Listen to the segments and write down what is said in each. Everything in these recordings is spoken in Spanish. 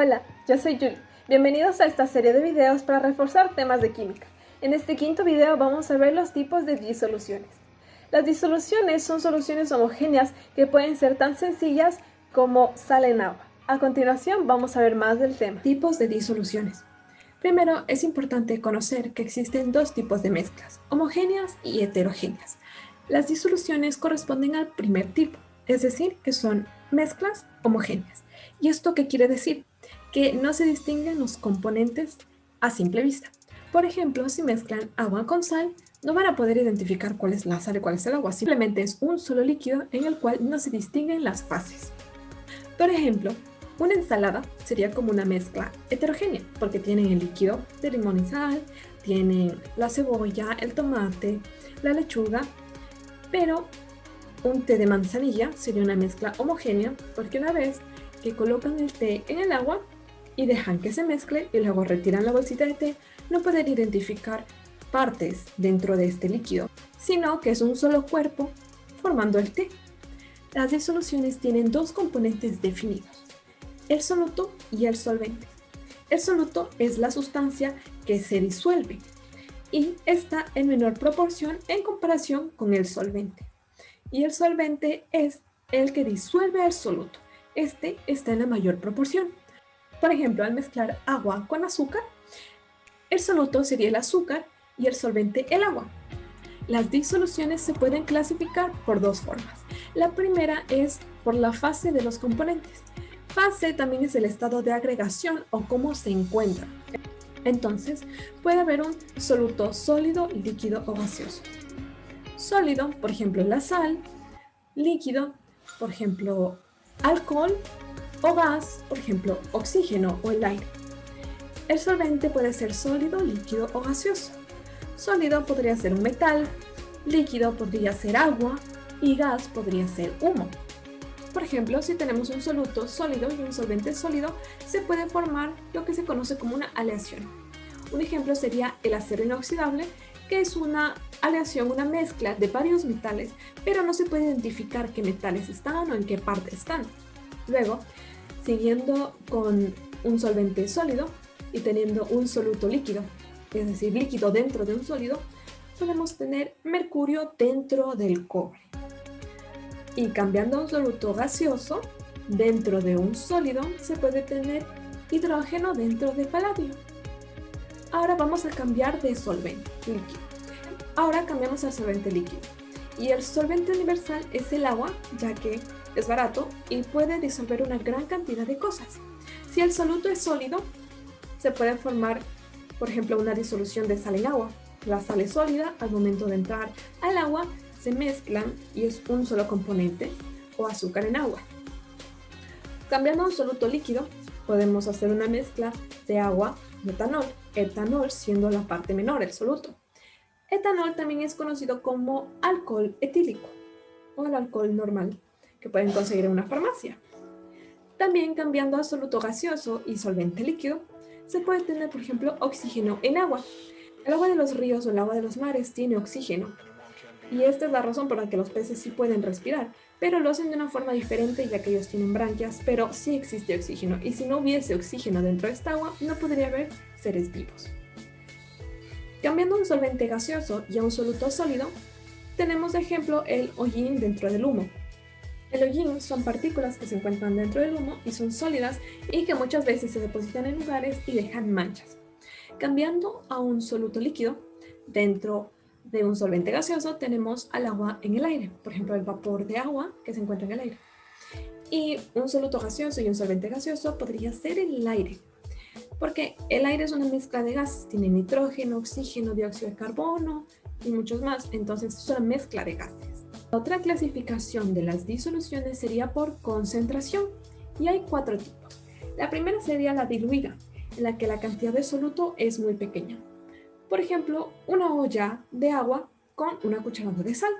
Hola, yo soy Julie. Bienvenidos a esta serie de videos para reforzar temas de química. En este quinto video vamos a ver los tipos de disoluciones. Las disoluciones son soluciones homogéneas que pueden ser tan sencillas como sal en agua. A continuación vamos a ver más del tema. Tipos de disoluciones. Primero, es importante conocer que existen dos tipos de mezclas, homogéneas y heterogéneas. Las disoluciones corresponden al primer tipo, es decir, que son mezclas homogéneas. ¿Y esto qué quiere decir? Que no se distinguen los componentes a simple vista. Por ejemplo, si mezclan agua con sal, no van a poder identificar cuál es la sal y cuál es el agua. Simplemente es un solo líquido en el cual no se distinguen las fases. Por ejemplo, una ensalada sería como una mezcla heterogénea, porque tienen el líquido de limón y sal, tienen la cebolla, el tomate, la lechuga, pero un té de manzanilla sería una mezcla homogénea, porque una vez que colocan el té en el agua y dejan que se mezcle y luego retiran la bolsita de té, no pueden identificar partes dentro de este líquido, sino que es un solo cuerpo formando el té. Las disoluciones tienen dos componentes definidos, el soluto y el solvente. El soluto es la sustancia que se disuelve y está en menor proporción en comparación con el solvente. Y el solvente es el que disuelve el soluto. Este está en la mayor proporción. Por ejemplo, al mezclar agua con azúcar, el soluto sería el azúcar y el solvente el agua. Las disoluciones se pueden clasificar por dos formas. La primera es por la fase de los componentes. Fase también es el estado de agregación o cómo se encuentra. Entonces, puede haber un soluto sólido, líquido o gaseoso. Sólido, por ejemplo, la sal. Líquido, por ejemplo, alcohol. O gas, por ejemplo, oxígeno o el aire. El solvente puede ser sólido, líquido o gaseoso. Sólido podría ser un metal, líquido podría ser agua y gas podría ser humo. Por ejemplo, si tenemos un soluto sólido y un solvente sólido, se puede formar lo que se conoce como una aleación. Un ejemplo sería el acero inoxidable, que es una aleación, una mezcla de varios metales, pero no se puede identificar qué metales están o en qué parte están. Luego, siguiendo con un solvente sólido y teniendo un soluto líquido, es decir, líquido dentro de un sólido, podemos tener mercurio dentro del cobre. Y cambiando a un soluto gaseoso, dentro de un sólido se puede tener hidrógeno dentro de paladio. Ahora vamos a cambiar de solvente líquido. Ahora cambiamos al solvente líquido. Y el solvente universal es el agua, ya que es barato y puede disolver una gran cantidad de cosas. Si el soluto es sólido, se puede formar, por ejemplo, una disolución de sal en agua. La sal es sólida, al momento de entrar al agua se mezclan y es un solo componente, o azúcar en agua. Cambiando a un soluto líquido, podemos hacer una mezcla de agua y etanol. Etanol siendo la parte menor, el soluto. Etanol también es conocido como alcohol etílico o el alcohol normal que pueden conseguir en una farmacia. También cambiando a soluto gaseoso y solvente líquido, se puede tener, por ejemplo, oxígeno en agua. El agua de los ríos o el agua de los mares tiene oxígeno. Y esta es la razón por la que los peces sí pueden respirar, pero lo hacen de una forma diferente ya que ellos tienen branquias, pero sí existe oxígeno. Y si no hubiese oxígeno dentro de esta agua, no podría haber seres vivos. Cambiando un solvente gaseoso y a un soluto sólido, tenemos de ejemplo el hollín dentro del humo. El hollín son partículas que se encuentran dentro del humo y son sólidas y que muchas veces se depositan en lugares y dejan manchas. Cambiando a un soluto líquido, dentro de un solvente gaseoso tenemos al agua en el aire, por ejemplo el vapor de agua que se encuentra en el aire. Y un soluto gaseoso y un solvente gaseoso podría ser el aire, porque el aire es una mezcla de gases, tiene nitrógeno, oxígeno, dióxido de carbono y muchos más, entonces es una mezcla de gases. Otra clasificación de las disoluciones sería por concentración y hay 4 tipos. La primera sería la diluida, en la que la cantidad de soluto es muy pequeña. Por ejemplo, una olla de agua con una cucharada de sal.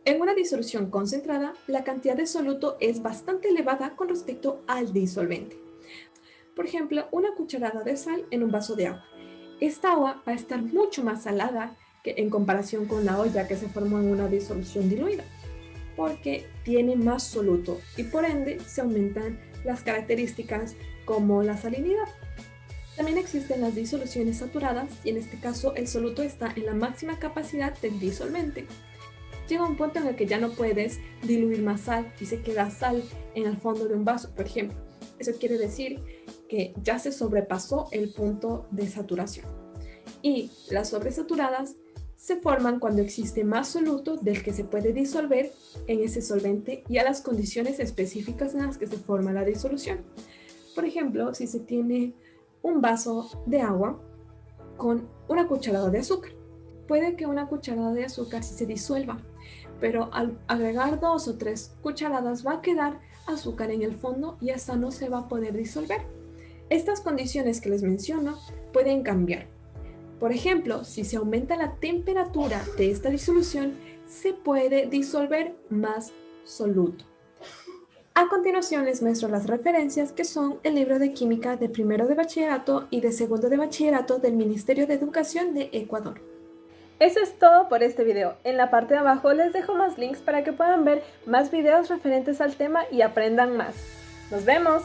En una disolución concentrada, la cantidad de soluto es bastante elevada con respecto al disolvente. Por ejemplo, una cucharada de sal en un vaso de agua. Esta agua va a estar mucho más salada que en comparación con la olla que se formó en una disolución diluida, porque tiene más soluto y por ende se aumentan las características como la salinidad. También existen las disoluciones saturadas y en este caso el soluto está en la máxima capacidad del disolvente. Llega un punto en el que ya no puedes diluir más sal y se queda sal en el fondo de un vaso, por ejemplo. Eso quiere decir que ya se sobrepasó el punto de saturación. Y las sobresaturadas se forman cuando existe más soluto del que se puede disolver en ese solvente y a las condiciones específicas en las que se forma la disolución. Por ejemplo, si se tiene un vaso de agua con una cucharada de azúcar. Puede que una cucharada de azúcar sí se disuelva, pero al agregar 2 o 3 cucharadas va a quedar azúcar en el fondo y esta no se va a poder disolver. Estas condiciones que les menciono pueden cambiar. Por ejemplo, si se aumenta la temperatura de esta disolución, se puede disolver más soluto. A continuación les muestro las referencias que son el libro de química de primero de bachillerato y de segundo de bachillerato del Ministerio de Educación de Ecuador. Eso es todo por este video. En la parte de abajo les dejo más links para que puedan ver más videos referentes al tema y aprendan más. ¡Nos vemos!